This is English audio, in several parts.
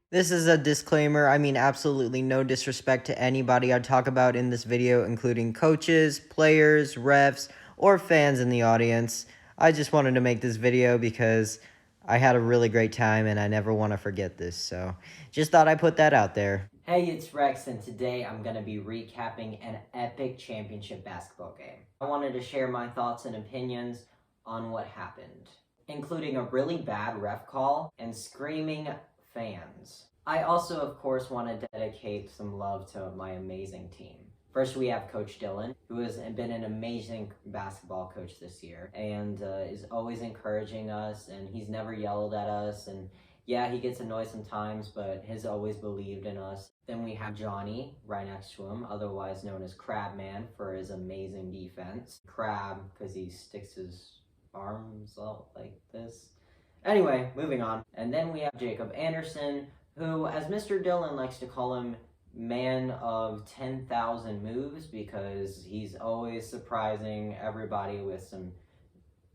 This is a disclaimer. I mean, absolutely no disrespect to anybody I talk about in this video, including coaches, players, refs, or fans in the audience. I just wanted to make this video because I had a really great time and I never want to forget this. So just thought I'd put that out there. Hey, it's Rex, and today I'm going to be recapping an epic championship basketball game. I wanted to share my thoughts and opinions on what happened, including a really bad ref call and screaming fans. I also, of course, want to dedicate some love to my amazing team. First, we have Coach Dylan, who has been an amazing basketball coach this year and is always encouraging us, and he's never yelled at us, and yeah, he gets annoyed sometimes, but has always believed in us. Then we have Johnny right next to him, otherwise known as Crabman, for his amazing defense. Crab, because he sticks his arms out like this. Anyway, moving on. And then we have Jacob Anderson, who, as Mr. Dillon likes to call him, man of 10,000 moves, because he's always surprising everybody with some,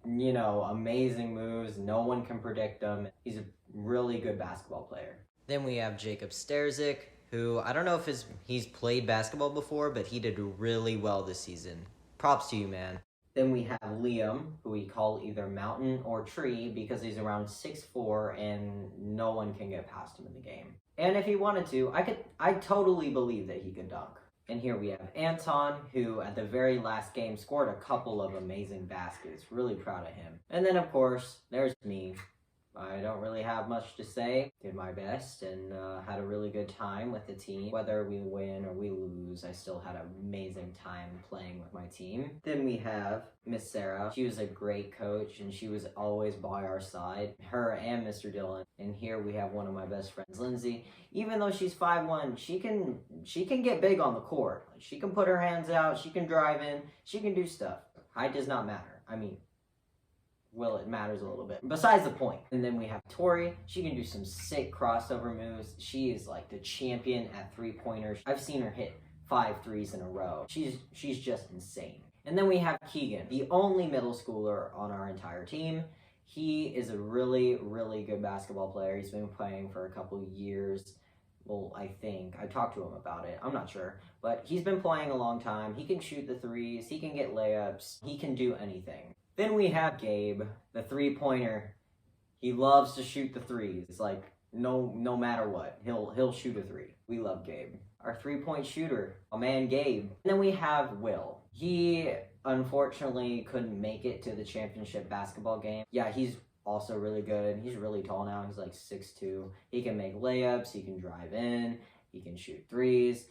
amazing moves. No one can predict them. He's a really good basketball player. Then we have Jacob Sterzik, who I don't know if he's played basketball before, but he did really well this season. Props to you, man. Then we have Liam, who we call either Mountain or Tree because he's around 6'4" and no one can get past him in the game. And if he wanted to, I totally believe that he could dunk. And here we have Anton, who at the very last game scored a couple of amazing baskets. Really proud of him. And then, of course, there's me. I don't really have much to say. Did my best and had a really good time with the team. Whether we win or we lose, I still had an amazing time playing with my team. Then we have Miss Sarah. She was a great coach and she was always by our side. Her and Mr. Dillon. And here we have one of my best friends, Lindsay. Even though she's 5'1", she can get big on the court. She can put her hands out, she can drive in, she can do stuff. Height does not matter. I mean, well, it matters a little bit. Besides the point. And then we have Tori. She can do some sick crossover moves. She is like the champion at three-pointers. I've seen her hit 5 threes in a row. She's just insane. And then we have Keegan, the only middle schooler on our entire team. He is a really, really good basketball player. He's been playing for a couple years. Well, I think. I talked to him about it. I'm not sure. But he's been playing a long time. He can shoot the threes. He can get layups. He can do anything. Then we have Gabe, the three-pointer. He loves to shoot the threes. It's like no matter what, he'll shoot a three. We love Gabe. Our three-point shooter, my man Gabe. And then we have Will. He unfortunately couldn't make it to the championship basketball game. Yeah, he's also really good. He's really tall now. He's like 6'2". He can make layups. He can drive in. He can shoot threes.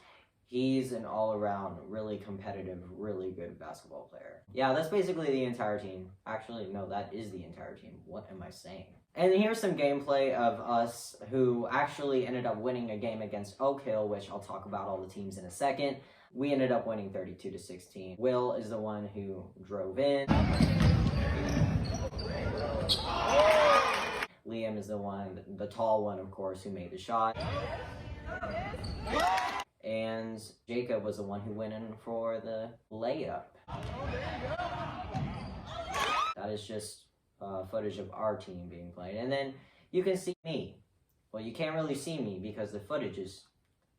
He's an all-around, really competitive, really good basketball player. Yeah, that's basically the entire team. Actually, no, that is the entire team. What am I saying? And here's some gameplay of us who actually ended up winning a game against Oak Hill, which I'll talk about all the teams in a second. We ended up winning 32-16. Will is the one who drove in. Liam is the one, the tall one, of course, who made the shot. And Jacob was the one who went in for the layup. That is just footage of our team being played. And then you can see me. Well, you can't really see me because the footage is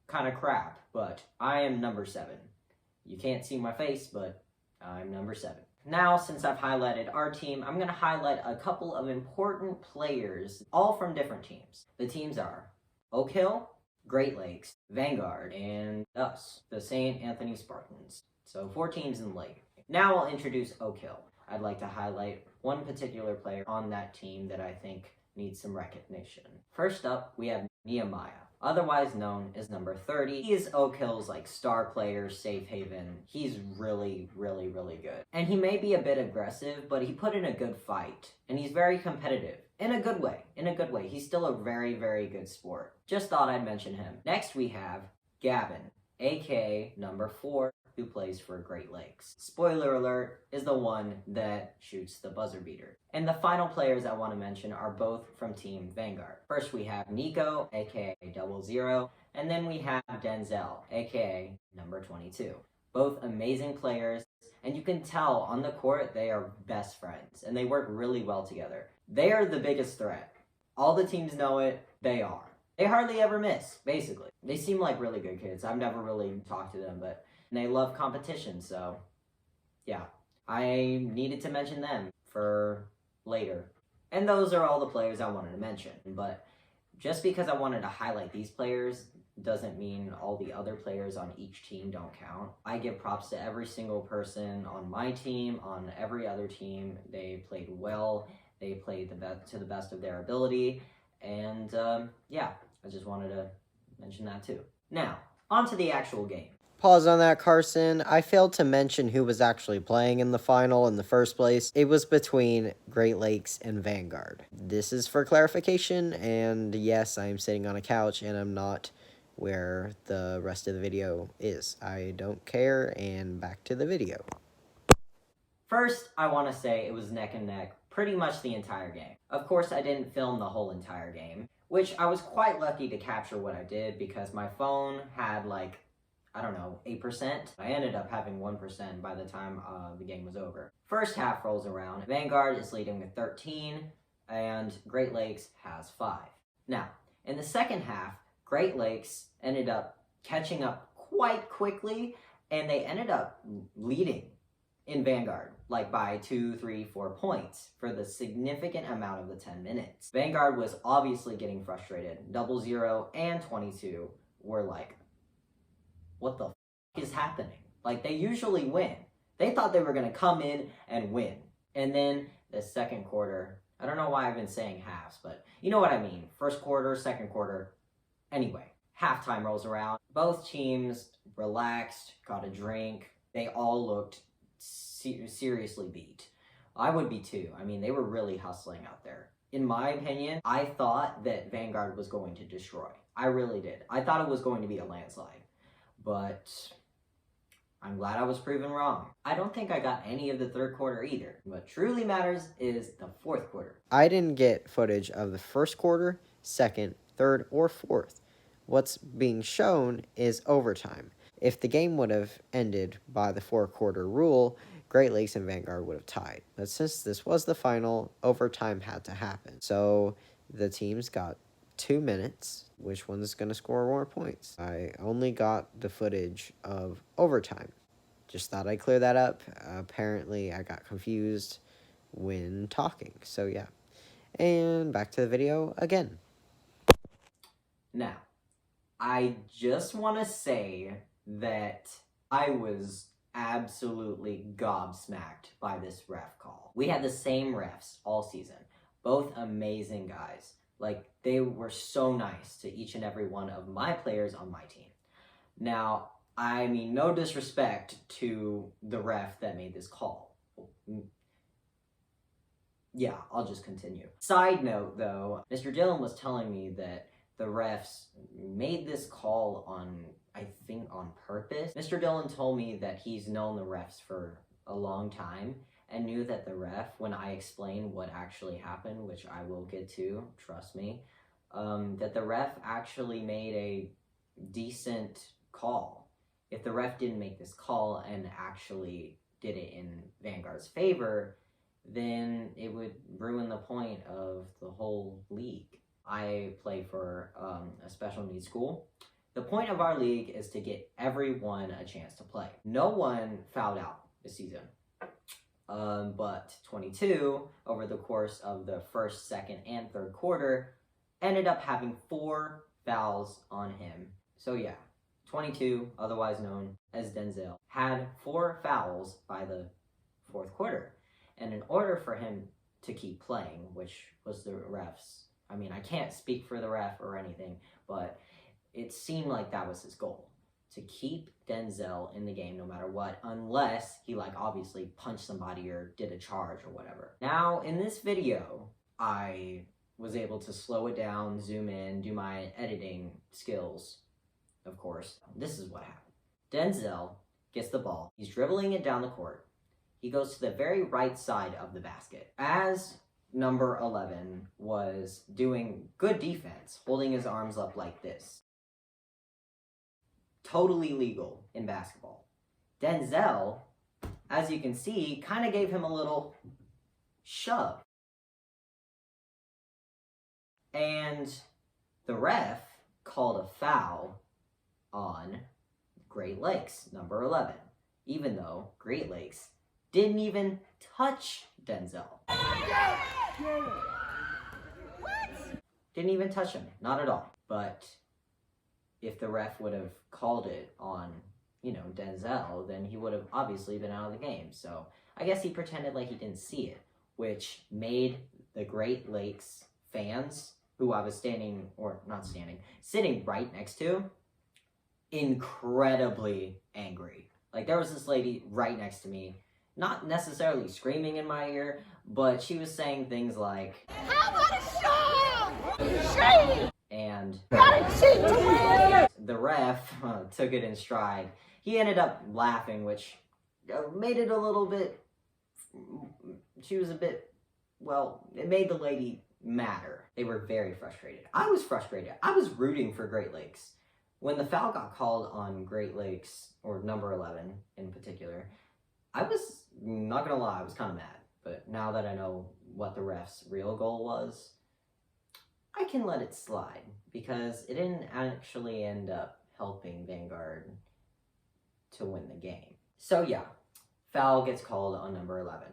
kind of crap, but I am number 7. You can't see my face, but I'm number 7. Now, since I've highlighted our team, I'm going to highlight a couple of important players, all from different teams. The teams are Oak Hill, Great Lakes, Vanguard, and us, the St. Anthony Spartans. So 4 teams in the league. Now I'll introduce Oak Hill. I'd like to highlight one particular player on that team that I think needs some recognition. First up, we have Nehemiah, otherwise known as number 30. He is Oak Hill's star player, safe haven. He's really, really, really good. And he may be a bit aggressive, but he put in a good fight. And he's very competitive. In a good way. In a good way. He's still a very, very good sport. Just thought I'd mention him. Next we have Gavin, aka number 4, who plays for Great Lakes. Spoiler alert, is the one that shoots the buzzer beater. And the final players I want to mention are both from Team Vanguard. First we have Nico, aka 00, and then we have Denzel, aka number 22. Both amazing players, and you can tell on the court they are best friends, and they work really well together. They are the biggest threat. All the teams know it, they are. They hardly ever miss, basically. They seem like really good kids. I've never really talked to them, but they love competition, so yeah. I needed to mention them for later. And those are all the players I wanted to mention, but just because I wanted to highlight these players doesn't mean all the other players on each team don't count. I give props to every single person on my team, on every other team. They played well. They played to the best of their ability. And yeah, I just wanted to mention that too. Now, on to the actual game. Pause on that, Carson. I failed to mention who was actually playing in the final in the first place. It was between Great Lakes and Vanguard. This is for clarification, and yes, I am sitting on a couch and I'm not where the rest of the video is. I don't care, and back to the video. First, I want to say it was neck and neck pretty much the entire game. Of course, I didn't film the whole entire game, which I was quite lucky to capture what I did because my phone had like, I don't know, 8%. I ended up having 1% by the time the game was over. First half rolls around. Vanguard is leading with 13, and Great Lakes has 5. Now, in the second half, Great Lakes ended up catching up quite quickly, and they ended up leading in Vanguard, like by 2, 3, 4 points for the significant amount of the 10 minutes. Vanguard was obviously getting frustrated. 00 and 22 were like, what the f is happening? Like, they usually win. They thought they were going to come in and win. And then the second quarter, I don't know why I've been saying halves, but you know what I mean. First quarter, second quarter. Anyway, halftime rolls around. Both teams relaxed, got a drink. They all looked seriously beat. I would be too. I mean, they were really hustling out there. In my opinion, I thought that Vanguard was going to destroy. I really did. I thought it was going to be a landslide. But I'm glad I was proven wrong. I don't think I got any of the third quarter either. What truly matters is the fourth quarter. I didn't get footage of the first quarter, second, third, or fourth. What's being shown is overtime. If the game would have ended by the 4-quarter rule, Great Lakes and Vanguard would have tied. But since this was the final, overtime had to happen. So the teams got 2 minutes. Which one's going to score more points? I only got the footage of overtime. Just thought I'd clear that up. Apparently, I got confused when talking. So yeah. And back to the video again. Now, I just want to say that I was absolutely gobsmacked by this ref call. We had the same refs all season. Both amazing guys. Like, they were so nice to each and every one of my players on my team. Now, I mean, no disrespect to the ref that made this call. Yeah, I'll just continue. Side note, though, Mr. Dillon was telling me that the refs made this call on, I think, on purpose. Mr. Dillon told me that he's known the refs for a long time and knew that the ref, when I explain what actually happened, which I will get to, trust me, that the ref actually made a decent call. If the ref didn't make this call and actually did it in Vanguard's favor, then it would ruin the point of the whole league. I play for a special needs school. The point of our league is to get everyone a chance to play. No one fouled out this season. But 22, over the course of the first, second, and third quarter, ended up having 4 fouls on him. So yeah, 22, otherwise known as Denzel, had 4 fouls by the fourth quarter. And in order for him to keep playing, which was the refs, I mean, I can't speak for the ref or anything, but it seemed like that was his goal, to keep Denzel in the game no matter what, unless he, like, obviously punched somebody or did a charge or whatever. Now, in this video, I was able to slow it down, zoom in, do my editing skills, of course. This is what happened. Denzel gets the ball. He's dribbling it down the court. He goes to the very right side of the basket. As number 11 was doing good defense, holding his arms up like this. Totally legal in basketball. Denzel, as you can see, kind of gave him a little shove. And The ref called a foul on Great Lakes, number 11, even though Great Lakes didn't even touch Denzel. Didn't even touch him, not at all. But if the ref would have called it on, Denzel, then he would have obviously been out of the game. So I guess he pretended like he didn't see it, which made the Great Lakes fans, who I was sitting right next to, incredibly angry. Like, there was this lady right next to me, not necessarily screaming in my ear, but she was saying things like, "How about a shame? Shame!" And the ref took it in stride. He ended up laughing, which made it a little bit, it made the lady madder. They were very frustrated. I was frustrated. I was rooting for Great Lakes. When the foul got called on Great Lakes, or number 11 in particular, I was, not gonna lie, I was kind of mad. But now that I know what the ref's real goal was, I can let it slide, because it didn't actually end up helping Vanguard to win the game. So yeah, foul gets called on number 11.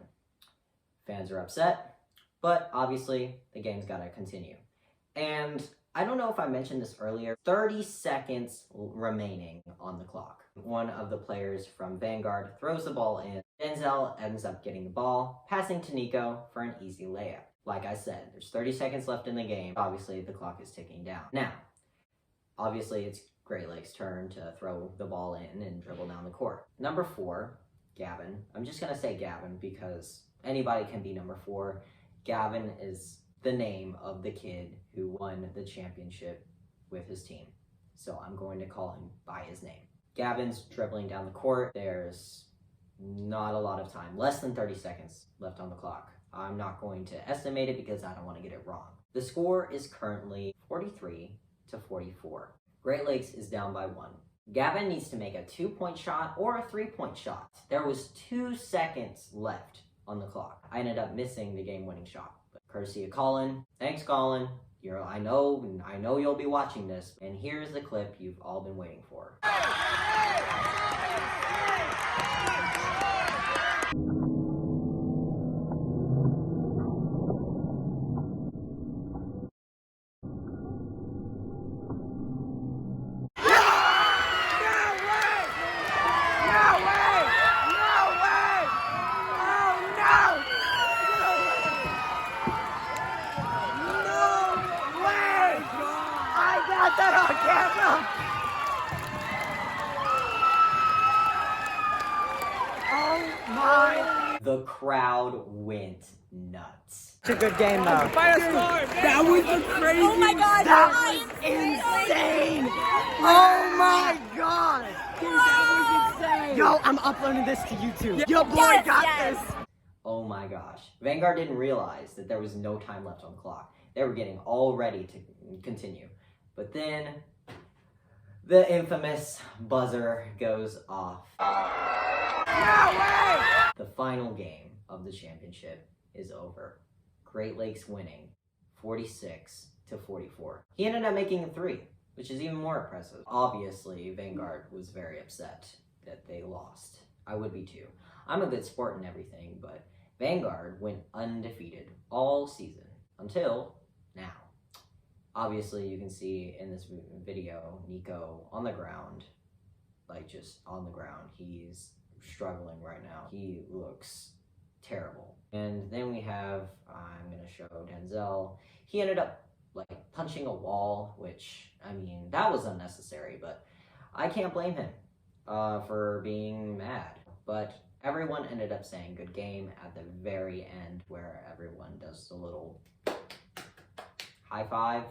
Fans are upset, but obviously the game's gotta continue. And I don't know if I mentioned this earlier, 30 seconds remaining on the clock. One of the players from Vanguard throws the ball in. Denzel ends up getting the ball, passing to Nico for an easy layup. Like I said, there's 30 seconds left in the game. Obviously, the clock is ticking down. Now, obviously, it's Great Lakes' turn to throw the ball in and dribble down the court. Number 4, Gavin. I'm just going to say Gavin because anybody can be number 4. Gavin is the name of the kid who won the championship with his team. So I'm going to call him by his name. Gavin's dribbling down the court. There's not a lot of time, less than 30 seconds left on the clock. I'm not going to estimate it because I don't want to get it wrong. The score is currently 43-44. Great Lakes is down by 1. Gavin needs to make a 2-point shot or a 3-point shot. There was 2 seconds left on the clock. I ended up missing the game-winning shot. But courtesy of Colin. Thanks, Colin. I know you'll be watching this. And here's the clip you've all been waiting for. That on camera! Oh my! The crowd went nuts. It's a good game though. That was crazy. Oh my god, That was insane! Oh my god! Dude, that was insane. Yo, I'm uploading this to YouTube. Yo, boy, got this! Oh my gosh. Vanguard didn't realize that there was no time left on the clock. They were getting all ready to continue. But then, the infamous buzzer goes off. No way! The final game of the championship is over. Great Lakes winning 46-44. He ended up making a 3, which is even more impressive. Obviously, Vanguard was very upset that they lost. I would be too. I'm a good sport and everything, but Vanguard went undefeated all season until now. Obviously, you can see in this video, Nico on the ground, like just on the ground. He's struggling right now. He looks terrible. And then we have, I'm gonna show Denzel. He ended up like punching a wall, which, I mean, that was unnecessary, but I can't blame him for being mad. But everyone ended up saying good game at the very end where everyone does the little high five.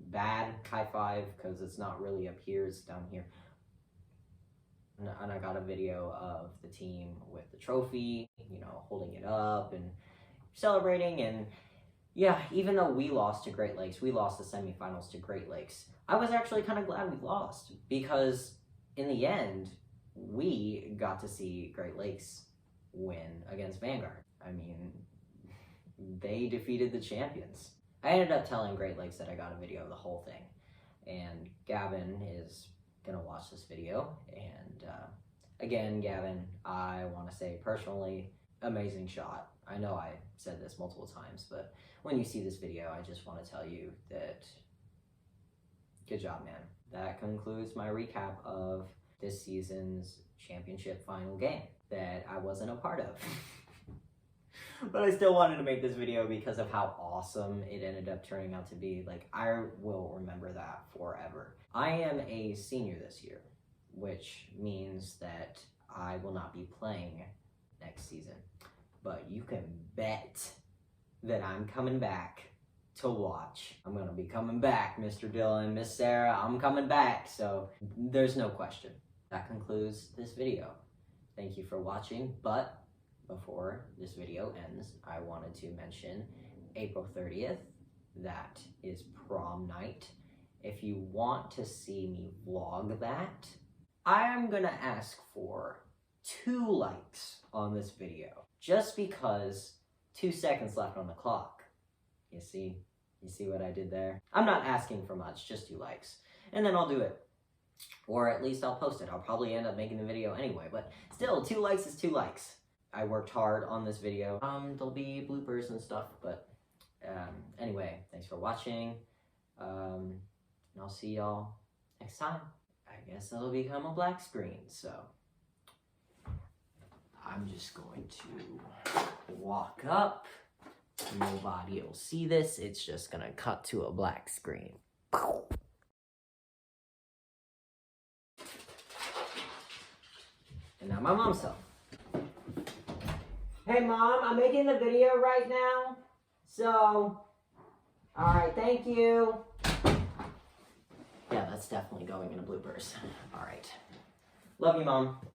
Bad high five because it's not really up here, it's down here. And I got a video of the team with the trophy, holding it up and celebrating. And yeah, even though we lost to Great Lakes, we lost the semifinals to Great Lakes, I was actually kind of glad we lost because in the end, we got to see Great Lakes win against Vanguard. I mean, they defeated the champions. I ended up telling Great Lakes that I got a video of the whole thing. And Gavin is gonna watch this video. And again, Gavin, I want to say personally, amazing shot. I know I said this multiple times, but when you see this video, I just want to tell you that good job, man. That concludes my recap of this season's championship final game that I wasn't a part of. But I still wanted to make this video because of how awesome it ended up turning out to be. Like, I will remember that forever. I am a senior this year, which means that I will not be playing next season. But you can bet that I'm coming back to watch. I'm gonna be coming back, Mr. Dylan, Miss Sarah, I'm coming back, so there's no question. That concludes this video. Thank you for watching, but before this video ends, I wanted to mention April 30th, that is prom night. If you want to see me vlog that, I am gonna ask for 2 likes on this video, just because 2 seconds left on the clock. You see what I did there? I'm not asking for much, just 2 likes. And then I'll do it. Or at least I'll post it. I'll probably end up making the video anyway, but still, 2 likes is 2 likes. I worked hard on this video. There'll be bloopers and stuff, but anyway, thanks for watching. And I'll see y'all next time. I guess it'll become a black screen, so I'm just going to walk up. Nobody will see this. It's just gonna cut to a black screen. And now my mom's home. Hey Mom, I'm making the video right now. So, alright, thank you. Yeah, that's definitely going in a bloopers. Alright. Love you, Mom.